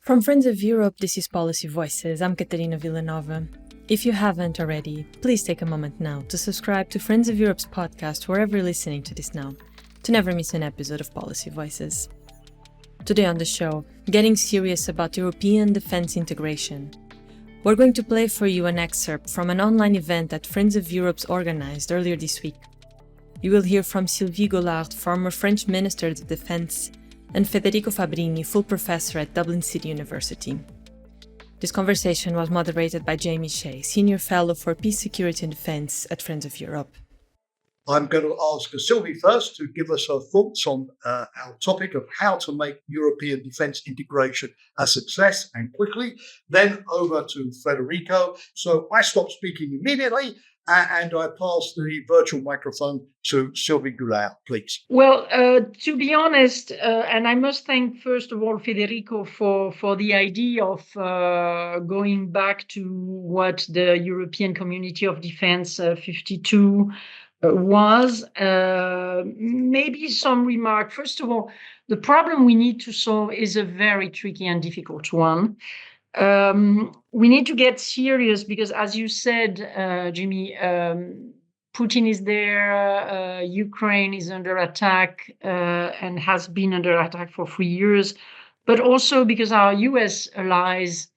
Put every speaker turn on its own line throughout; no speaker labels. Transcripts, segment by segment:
From Friends of Europe, this is Policy Voices. I'm Catarina Villanova. If you haven't already, please take a moment now to subscribe to Friends of Europe's podcast wherever you're listening to this now, to never miss an episode of Policy Voices. Today on the show, getting serious about European defence integration. We're going to play for you an excerpt from an online event that Friends of Europe's organized earlier this week. You will hear from Sylvie Goulard, former French Minister of Defence, and Federico Fabbrini, full professor at Dublin City University. This conversation was moderated by Jamie Shea, Senior Fellow for Peace, Security and Defence at Friends of Europe.
I'm going to ask Sylvie first to give us her thoughts on our topic of how to make European defence integration a success and quickly, then over to Federico. So I stop speaking immediately and I pass the virtual microphone to Sylvie Goulard, please.
Well, to be honest, and I must thank, first of all, Federico for the idea of going back to what the European Community of Defence 52 was. Maybe some remark. First of all, the problem we need to solve is a very tricky and difficult one. We need to get serious because, as you said, Jimmy, Putin is there, Ukraine is under attack and has been under attack for 3 years, but also because our US allies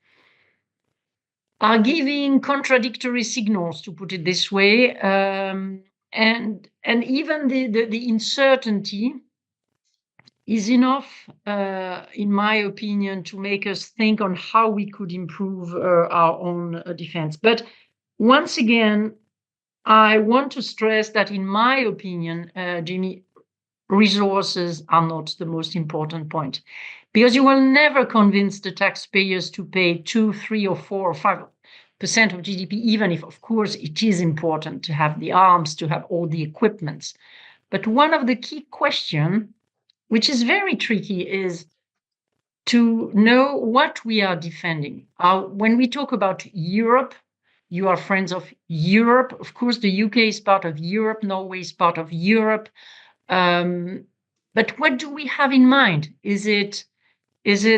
are giving contradictory signals, to put it this way, and even the uncertainty is enough, in my opinion, to make us think on how we could improve our own defense. But once again, I want to stress that, in my opinion, Jimmy, resources are not the most important point, because you will never convince the taxpayers to pay 2, 3, or 4, or 5% of GDP, even if, of course, it is important to have the arms, to have all the equipments. But one of the key questions, which is very tricky, is to know what we are defending. When we talk about Europe, you are friends of Europe. Of course, the UK is part of Europe. Norway is part of Europe. But what do we have in mind? Is it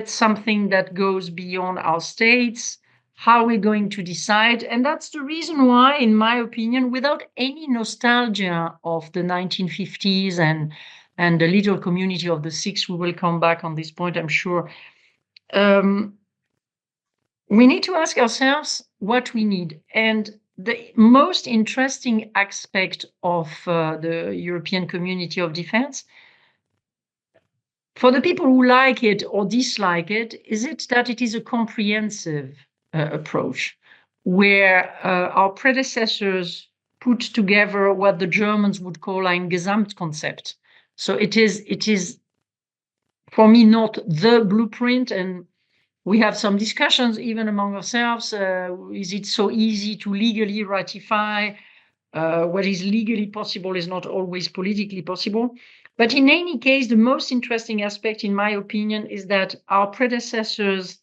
something that goes beyond our states? How are we going to decide? And that's the reason why, in my opinion, without any nostalgia of the 1950s and the little community of the six, we will come back on this point, I'm sure. We need to ask ourselves what we need. And the most interesting aspect of the European Community of Defence, for the people who like it or dislike it, is it that it is a comprehensive approach, where our predecessors put together what the Germans would call ein Gesamtkonzept. So it is, for me, not the blueprint, and we have some discussions even among ourselves. Is it so easy to legally ratify? What is legally possible is not always politically possible. But in any case, the most interesting aspect, in my opinion, is that our predecessors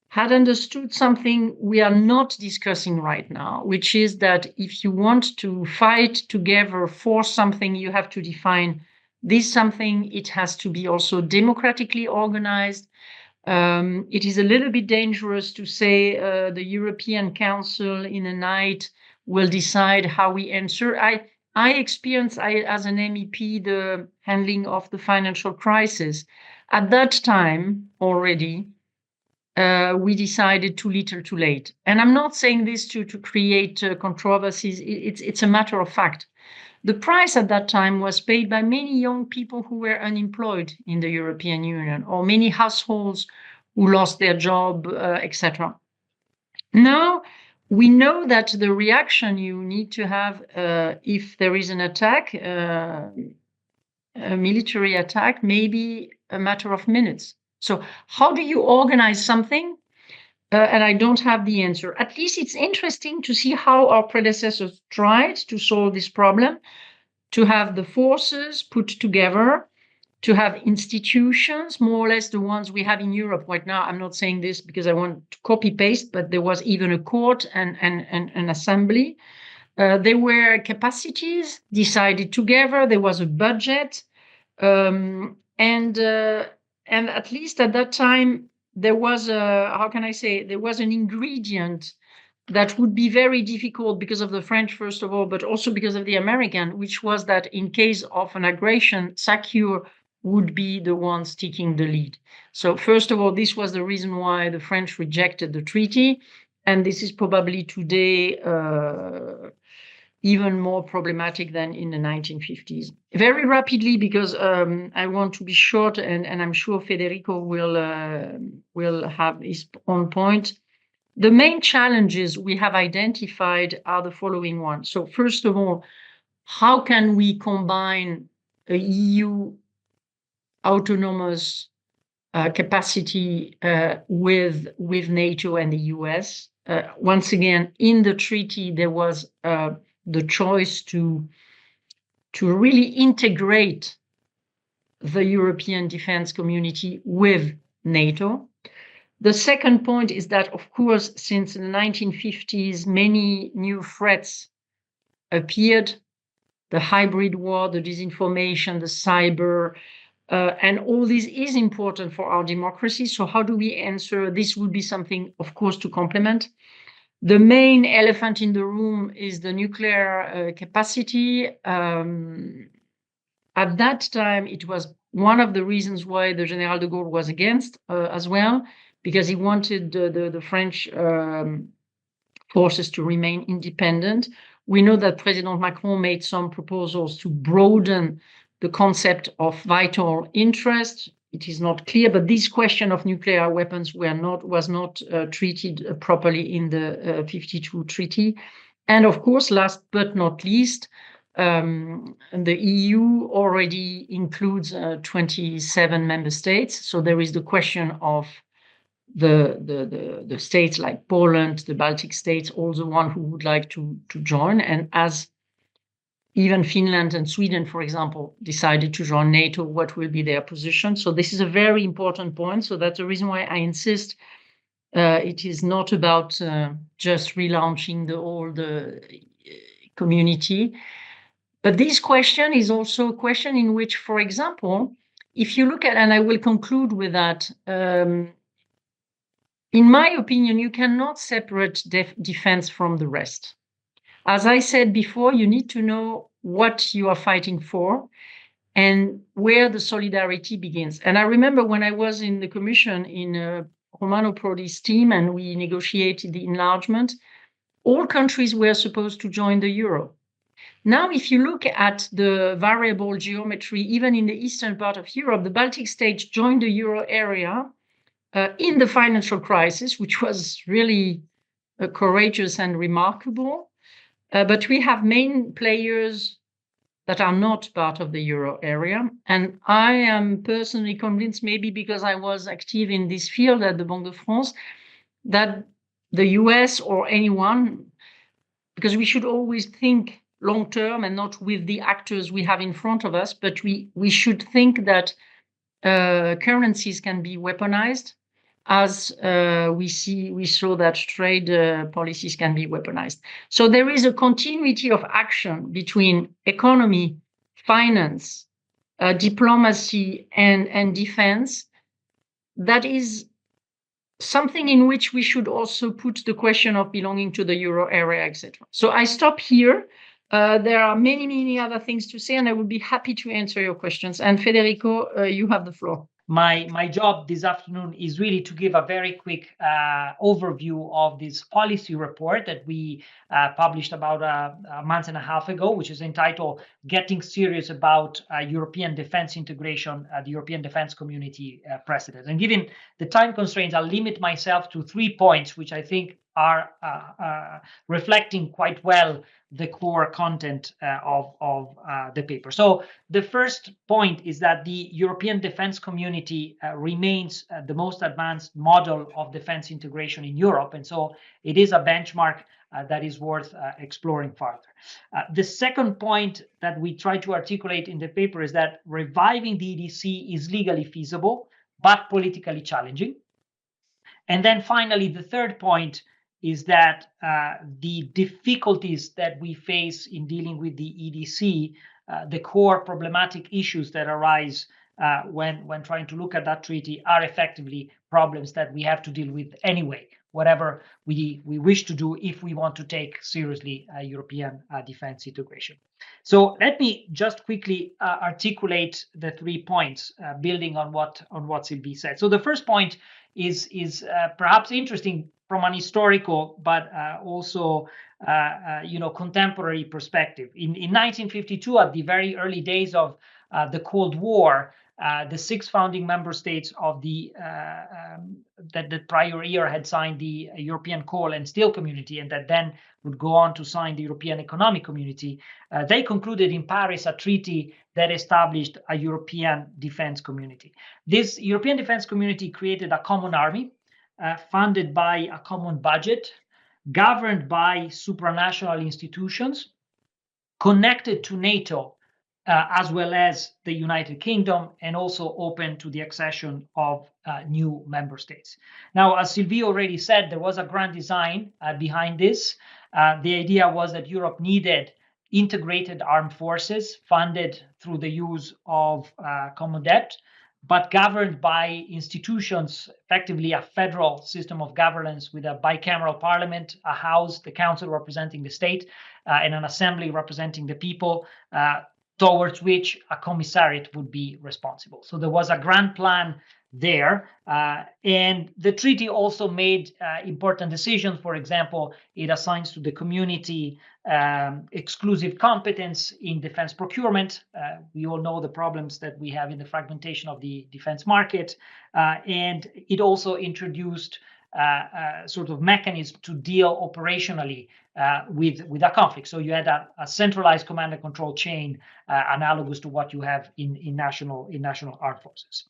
had understood something we are not discussing right now, which is that if you want to fight together for something, you have to define this something. It has to be also democratically organized. It is a little bit dangerous to say the European Council in a night will decide how we answer. I experienced, as an MEP, the handling of the financial crisis. At that time already, we decided too little, too late. And I'm not saying this to create controversies. It's a matter of fact. The price at that time was paid by many young people who were unemployed in the European Union, or many households who lost their job, etc. Now, we know that the reaction you need to have if there is an attack, a military attack, may be a matter of minutes. So how do you organize something? And I don't have the answer. At least it's interesting to see how our predecessors tried to solve this problem, to have the forces put together, to have institutions, more or less the ones we have in Europe right now. I'm not saying this because I want to copy-paste, but there was even a court and an assembly. There were capacities decided together. There was a budget. And at least at that time, there was there was an ingredient that would be very difficult because of the French, first of all, but also because of the American, which was that in case of an aggression, SACEUR would be the ones taking the lead. So first of all, this was the reason why the French rejected the treaty. And this is probably today even more problematic than in the 1950s. Very rapidly, because I want to be short, and I'm sure Federico will have his own point. The main challenges we have identified are the following ones. So first of all, how can we combine a EU autonomous capacity with NATO and the US? Once again, in the treaty, there was the choice to really integrate the European Defence Community with NATO. The second point is that, of course, since the 1950s, many new threats appeared: the hybrid war, the disinformation, the cyber, and all this is important for our democracy. So how do we answer? This would be something, of course, to complement. The main elephant in the room is the nuclear capacity. At that time, it was one of the reasons why the General de Gaulle was against as well, because he wanted the French forces to remain independent. We know that President Macron made some proposals to broaden the concept of vital interest. It is not clear, but this question of nuclear weapons was not treated properly in the 52 treaty. And of course, last but not least, the EU already includes 27 member states. So there is the question of the states like Poland, the Baltic states, all the one who would like to join. And as even Finland and Sweden, for example, decided to join NATO, what will be their position? So this is a very important point. So that's the reason why I insist it is not about just relaunching the old community. But this question is also a question in which, for example, if you look at, and I will conclude with that, in my opinion, you cannot separate defense from the rest. As I said before, you need to know what you are fighting for and where the solidarity begins. And I remember when I was in the Commission in Romano Prodi's team and we negotiated the enlargement, all countries were supposed to join the euro. Now, if you look at the variable geometry, even in the eastern part of Europe, the Baltic states joined the euro area in the financial crisis, which was really courageous and remarkable. But we have main players that are not part of the euro area. And I am personally convinced, maybe because I was active in this field at the Banque de France, that the US or anyone, because we should always think long term and not with the actors we have in front of us, but we should think that currencies can be weaponized, as we saw that trade policies can be weaponized. So there is a continuity of action between economy, finance, diplomacy, and defense. That is something in which we should also put the question of belonging to the euro area, etc. So I stop here. There are many, many other things to say, and I would be happy to answer your questions. And Federico, you have the floor.
My job this afternoon is really to give a very quick overview of this policy report that we published about a month and a half ago, which is entitled Getting Serious About European Defence Integration, the European Defence Community Precedent. And given the time constraints, I'll limit myself to 3 points, which I think are reflecting quite well the core content of the paper. So the first point is that the European Defence Community remains the most advanced model of defence integration in Europe. And so it is a benchmark that is worth exploring further. The second point that we try to articulate in the paper is that reviving the EDC is legally feasible, but politically challenging. And then finally, the third point is that the difficulties that we face in dealing with the EDC, the core problematic issues that arise when trying to look at that treaty are effectively problems that we have to deal with anyway, whatever we wish to do if we want to take seriously European defense integration. So let me just quickly articulate the 3 points, building on what Sylvie said. So the first point is perhaps interesting from an historical, but also contemporary perspective. In 1952, at the very early days of the Cold War, the 6 founding member states of that the prior year had signed the European Coal and Steel Community, and that then would go on to sign the European Economic Community. They concluded in Paris a treaty that established a European Defence Community. This European Defence Community created a common army, funded by a common budget, governed by supranational institutions, connected to NATO, as well as the United Kingdom, and also open to the accession of new member states. Now, as Sylvie already said, there was a grand design behind this. The idea was that Europe needed integrated armed forces funded through the use of common debt, but governed by institutions, effectively a federal system of governance with a bicameral parliament, a house, the council representing the state, and an assembly representing the people, towards which a commissariat would be responsible. So there was a grand plan there. And the treaty also made important decisions. For example, it assigns to the community exclusive competence in defense procurement. We all know the problems that we have in the fragmentation of the defense market. And it also introduced sort of mechanism to deal operationally with a conflict. So you had a centralized command and control chain analogous to what you have in national armed forces.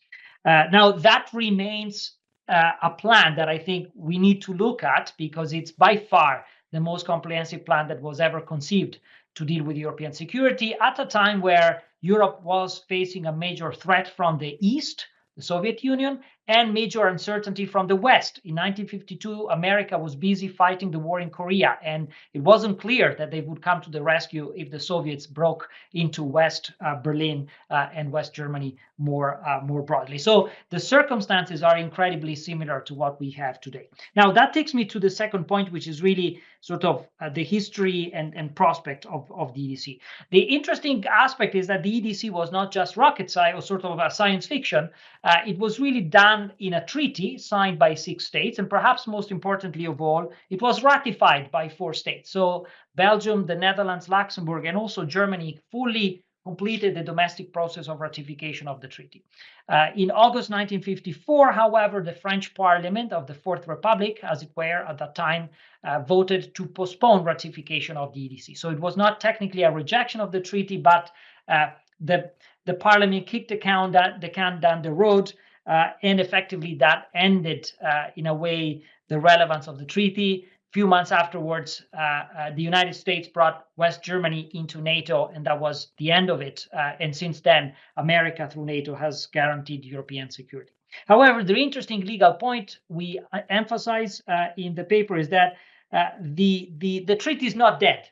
Now that remains a plan that I think we need to look at, because it's by far the most comprehensive plan that was ever conceived to deal with European security at a time where Europe was facing a major threat from the East, the Soviet Union, and major uncertainty from the West. In 1952, America was busy fighting the war in Korea, and it wasn't clear that they would come to the rescue if the Soviets broke into West Berlin and West Germany more broadly. So the circumstances are incredibly similar to what we have today. Now, that takes me to the second point, which is really sort of the history and prospect of the EDC. The interesting aspect is that the EDC was not just rocket science or sort of a science fiction. It was really done in a treaty signed by 6 states, and perhaps most importantly of all, it was ratified by 4 states. So Belgium, the Netherlands, Luxembourg, and also Germany fully completed the domestic process of ratification of the treaty. In August 1954, however, the French Parliament of the Fourth Republic, as it were at that time, voted to postpone ratification of the EDC. So it was not technically a rejection of the treaty, but the Parliament kicked the can down the road, and effectively that ended, in a way, the relevance of the treaty. A few months afterwards, the United States brought West Germany into NATO, and that was the end of it. And since then, America, through NATO, has guaranteed European security. However, the interesting legal point we emphasize in the paper is that the treaty is not dead.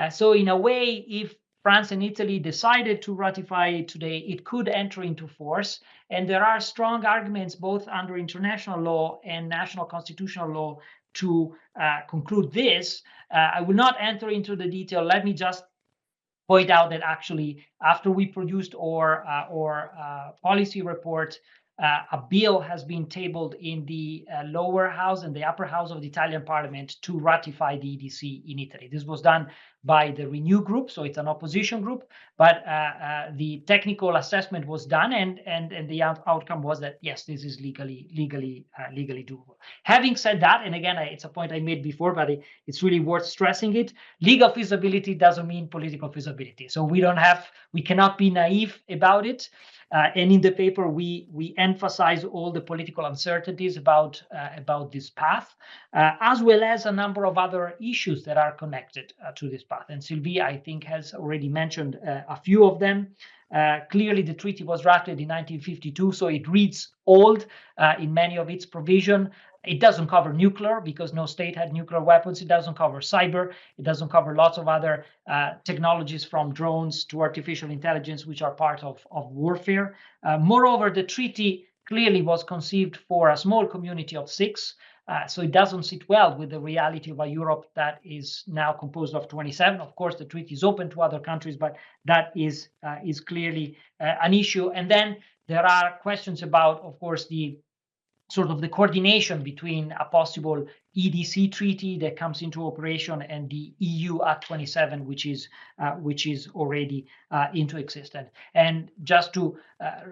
So in a way, if France and Italy decided to ratify it today, it could enter into force. And there are strong arguments, both under international law and national constitutional law, to conclude this. I will not enter into the detail. Let me just point out that actually, after we produced our policy report, a bill has been tabled in the lower house and the upper house of the Italian parliament to ratify the EDC in Italy. This was done by the Renew group, so it's an opposition group, but the technical assessment was done, and the outcome was that yes, this is legally doable. Having said that, and again, it's a point I made before, but it's really worth stressing it. Legal feasibility doesn't mean political feasibility, so we cannot be naive about it. And in the paper, we emphasize all the political uncertainties about this path, as well as a number of other issues that are connected to this path. And Sylvie, I think, has already mentioned a few of them. Clearly, the treaty was drafted in 1952, so it reads old in many of its provision. It doesn't cover nuclear because no state had nuclear weapons. It doesn't cover cyber. It doesn't cover lots of other technologies from drones to artificial intelligence, which are part of warfare. Moreover, the treaty clearly was conceived for a small community of 6. So it doesn't sit well with the reality of a Europe that is now composed of 27. Of course, the treaty is open to other countries, but that is clearly an issue. And then there are questions about, of course, the sort of the coordination between a possible EDC treaty that comes into operation and the EU Act 27, which is already into existence. And just to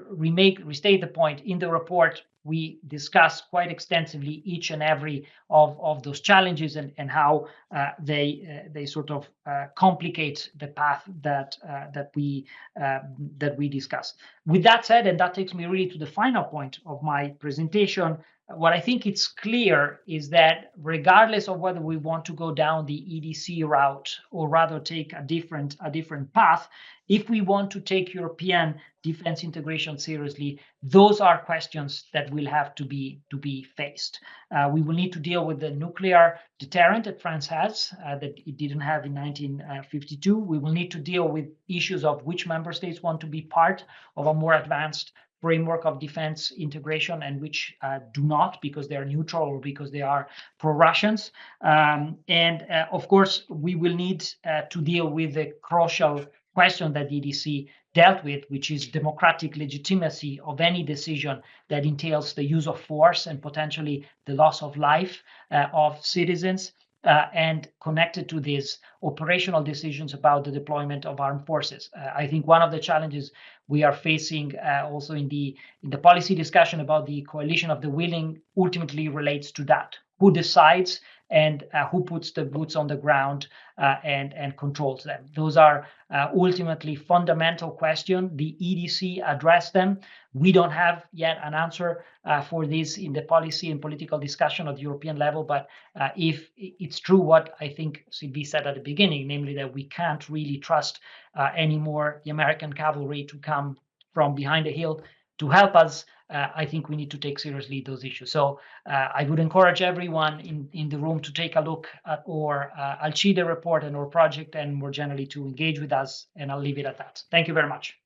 restate the point, in the report, we discuss quite extensively each and every of those challenges and how they sort of complicate the path that we discuss. With that said, and that takes me really to the final point of my presentation, what I think it's clear is that regardless of whether we want to go down the EDC route or rather take a different path, if we want to take European defense integration seriously, those are questions that will have to be faced. We will need to deal with the nuclear deterrent that France has that it didn't have in 1952. We will need to deal with issues of which member states want to be part of a more advanced framework of defense integration and which do not because they are neutral or because they are pro-Russians. And of course, we will need to deal with the crucial question that the EDC dealt with, which is democratic legitimacy of any decision that entails the use of force and potentially the loss of life of citizens. And connected to these operational decisions about the deployment of armed forces. I think one of the challenges we are facing also in the policy discussion about the coalition of the willing ultimately relates to that. Who decides and who puts the boots on the ground and controls them? Those are ultimately fundamental questions. The EDC addressed them. We don't have yet an answer for this in the policy and political discussion at the European level, but if it's true what I think Sylvie said at the beginning, namely that we can't really trust anymore the American cavalry to come from behind the hill to help us, I think we need to take seriously those issues. So I would encourage everyone in the room to take a look at our ALCIDE report and our project and more generally to engage with us, and I'll leave it at that. Thank you very much.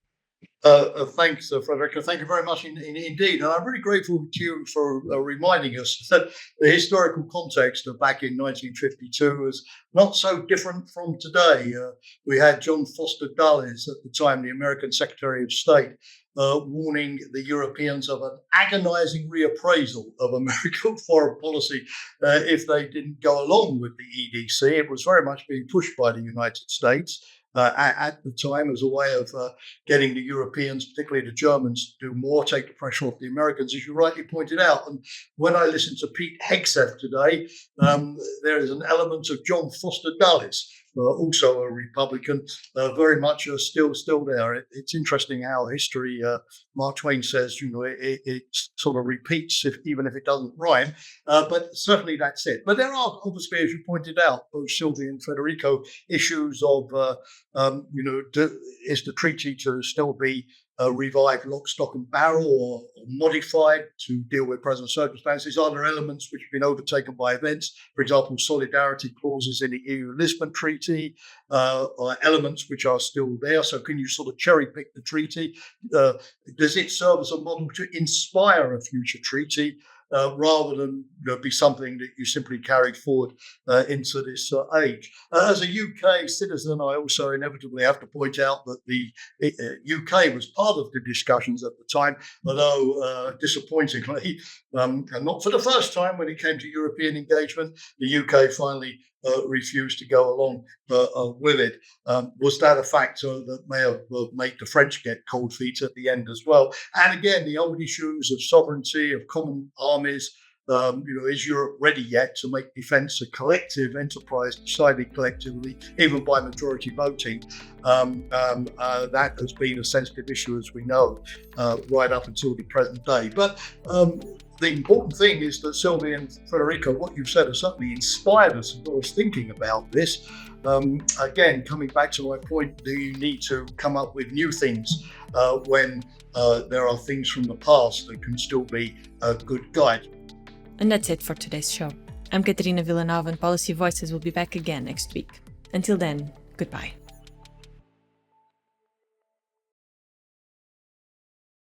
Thanks, Federico. Thank you very much indeed. And I'm really grateful to you for reminding us that the historical context of back in 1952 is not so different from today. We had John Foster Dulles at the time, the American Secretary of State, warning the Europeans of an agonizing reappraisal of American foreign policy if they didn't go along with the EDC. It was very much being pushed by the United States. At the time as a way of getting the Europeans, particularly the Germans, to do more, take the pressure off the Americans, as you rightly pointed out. And when I listen to Pete Hegseth today, there is an element of John Foster Dulles, also a Republican, very much still there. It's interesting how history, Mark Twain says, it sort of repeats, even if it doesn't rhyme. But certainly that's it. But there are obviously, as you pointed out, both Sylvie and Federico, issues of, is the treaty to still be revived lock, stock and barrel or modified to deal with present circumstances? Are there elements which have been overtaken by events? For example, solidarity clauses in the EU Lisbon Treaty, or elements which are still there. So can you sort of cherry pick the treaty? Does it serve as a model to inspire a future treaty? Rather than be something that you simply carried forward into this age. As a UK citizen, I also inevitably have to point out that the UK was part of the discussions at the time, although disappointingly, and not for the first time when it came to European engagement, the UK finally refused to go along with it. Was that a factor that may have made the French get cold feet at the end as well? And again, the old issues of sovereignty, of common armies. Is Europe ready yet to make defence a collective enterprise, decided collectively, even by majority voting? That has been a sensitive issue, as we know, right up until the present day. But the important thing is that Sylvie and Federico, what you've said has certainly inspired us and got us thinking about this. Again, coming back to my point, do you need to come up with new things when there are things from the past that can still be a good guide?
And that's it for today's show. I'm Catarina Villanova, and Policy Voices will be back again next week. Until then, goodbye.